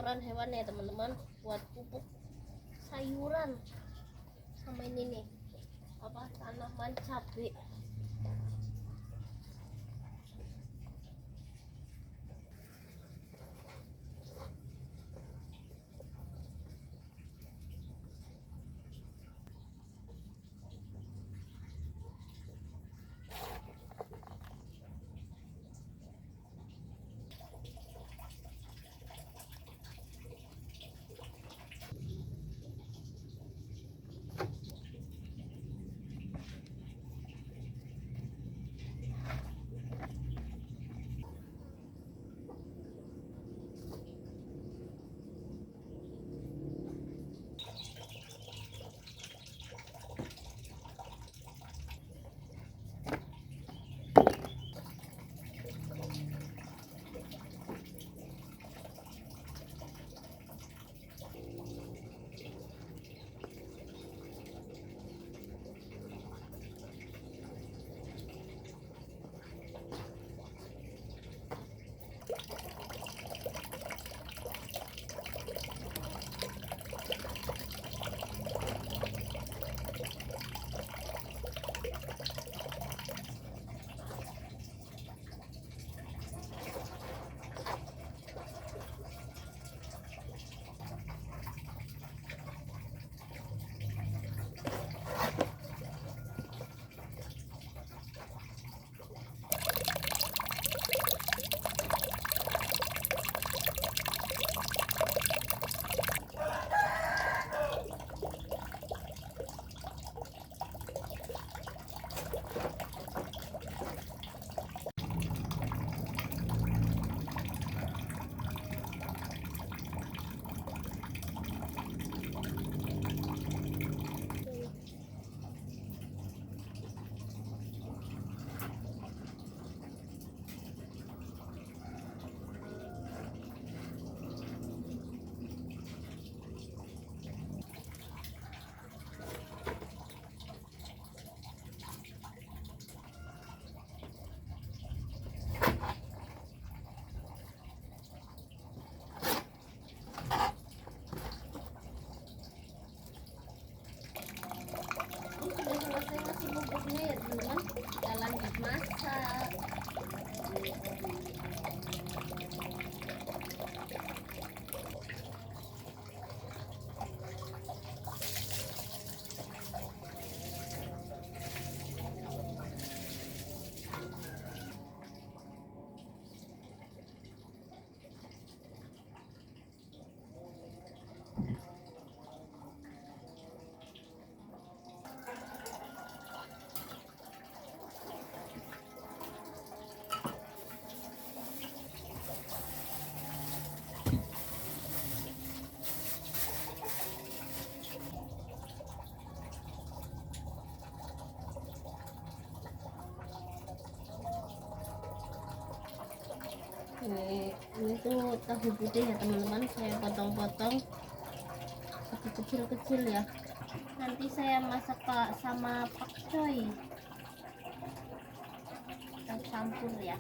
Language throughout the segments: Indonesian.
kotoran hewan ya teman-teman, buat pupuk sayuran sama ini nih apa tanaman cabai. Bubuknya ya teman-teman, kita lanjut masak. Ini tuh tahu putih ya teman-teman, saya potong-potong kecil-kecil ya. Nanti saya masak sama pakcoy, kita campur ya.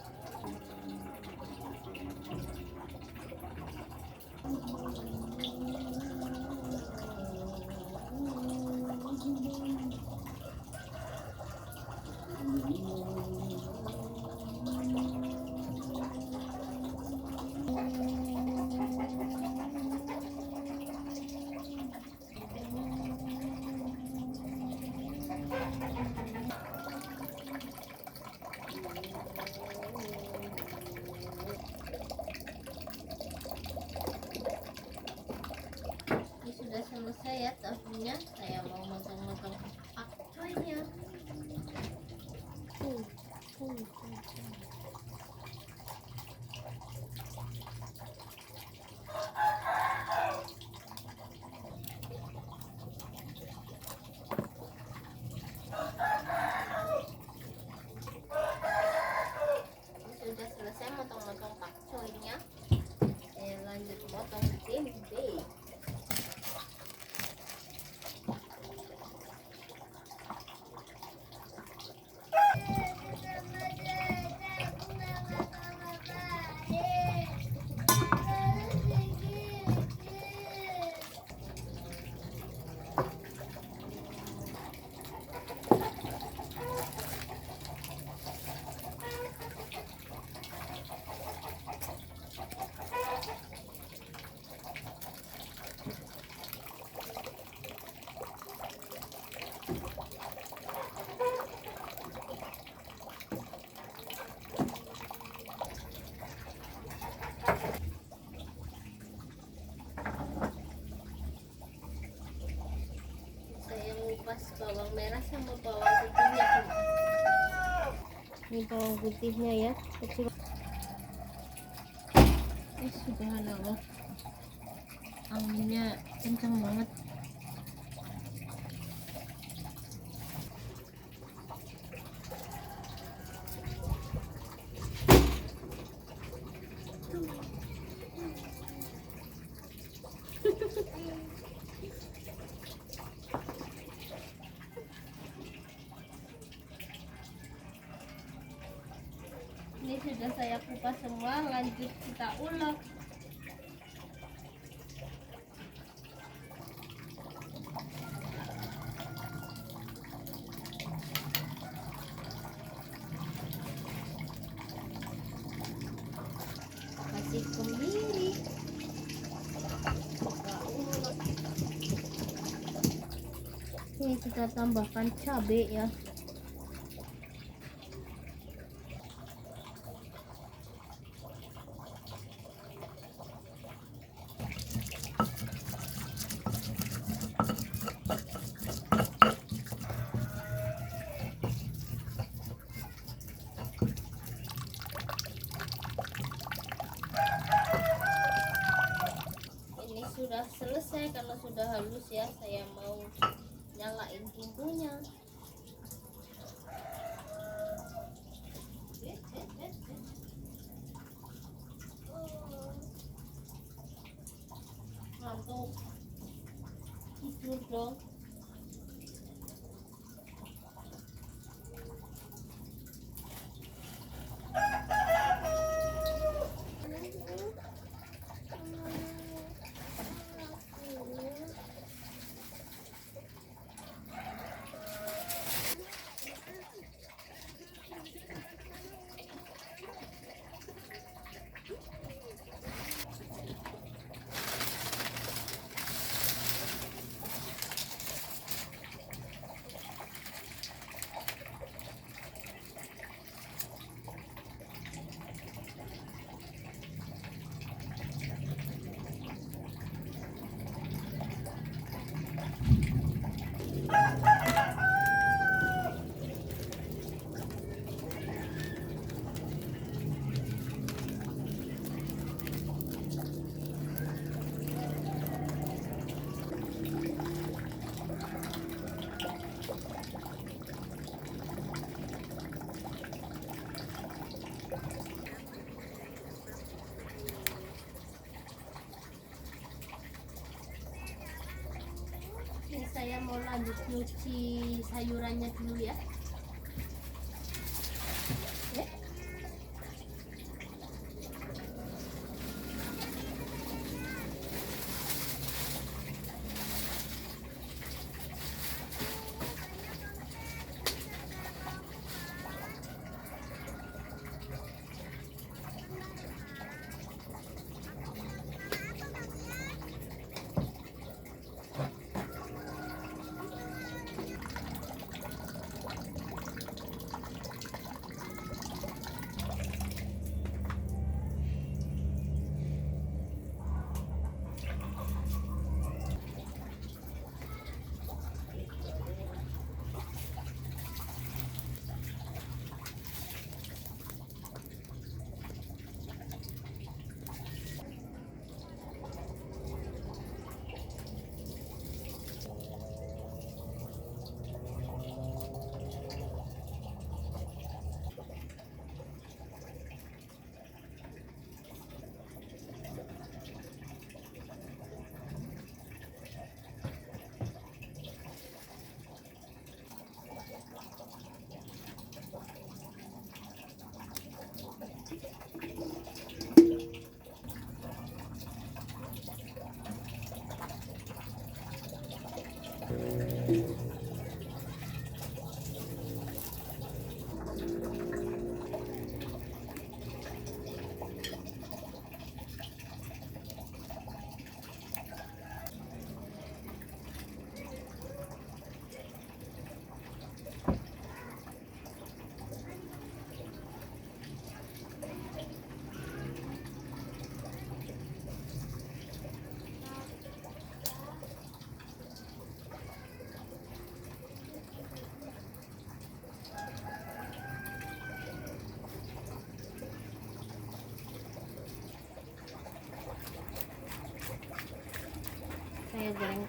Ini sudah selesai ya tahunya, saya mau motong-motong pakcoynya. Sudah selesai motong-motong pakcoynya, saya lanjut potong tempe. kupas bawang merah sama bawang putihnya tuh. Ini bawang putihnya ya, kecil. Subhanallah, anginnya kencang banget. Ini sudah saya kupas semua, lanjut kita ulek. Kasih kemiri. Kita ulek. Ini kita tambahkan cabai ya. Sudah selesai karena sudah halus ya, saya mau nyalain bumbunya. Ngantuk tidur dong. Ini saya mau lanjut nyuci sayurannya dulu ya.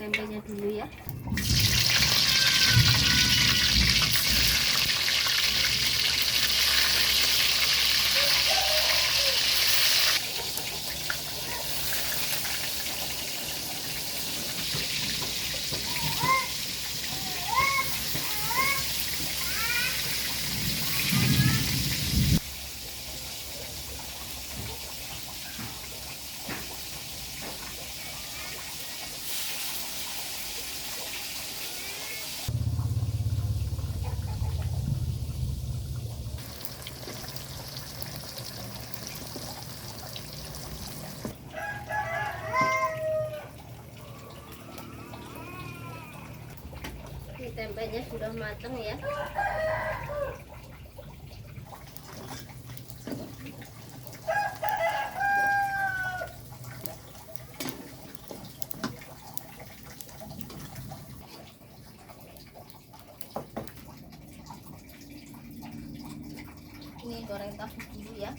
tempenya dulu ya. Ini tempenya sudah matang ya. Ini goreng tahu dulu ya.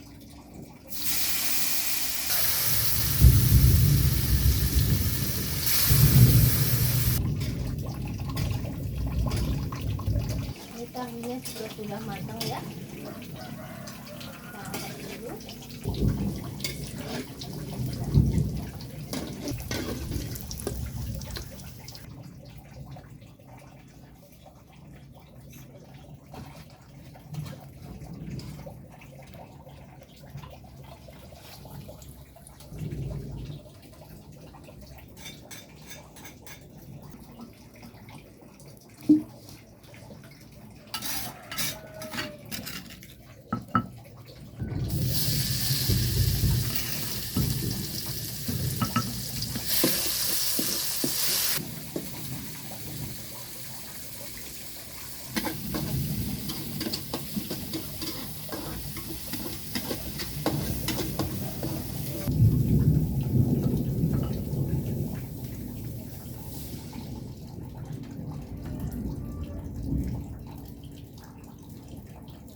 Ini tahunya sudah matang ya. Kita angkat dulu.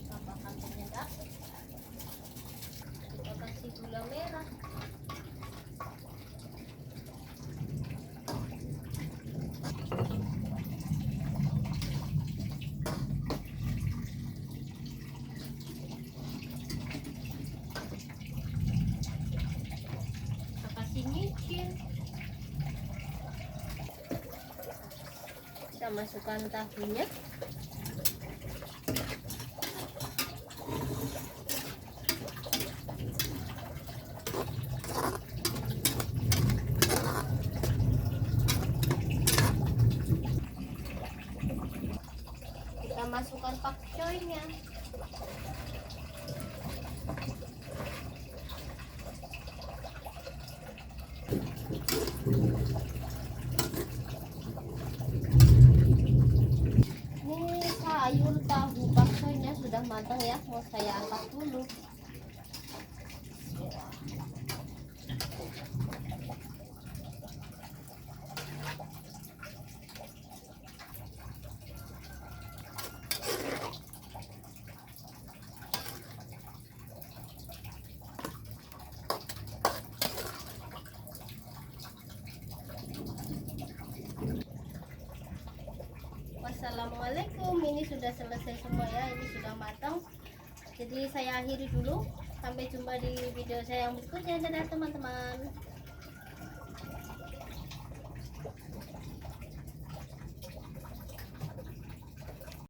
Tambahkan penyedap. Kita kasih gula merah. Kita kasih micin. Kita masukkan tahunya. Kita masukkan pakcoynya. Ini sayur tahu pakcoynya sudah matang ya. Mau saya angkat dulu. Wassalamualaikum. Ini sudah selesai semua ya. Ini sudah matang. Jadi saya akhiri dulu. Sampai jumpa di video saya yang berikutnya. Dadah teman-teman.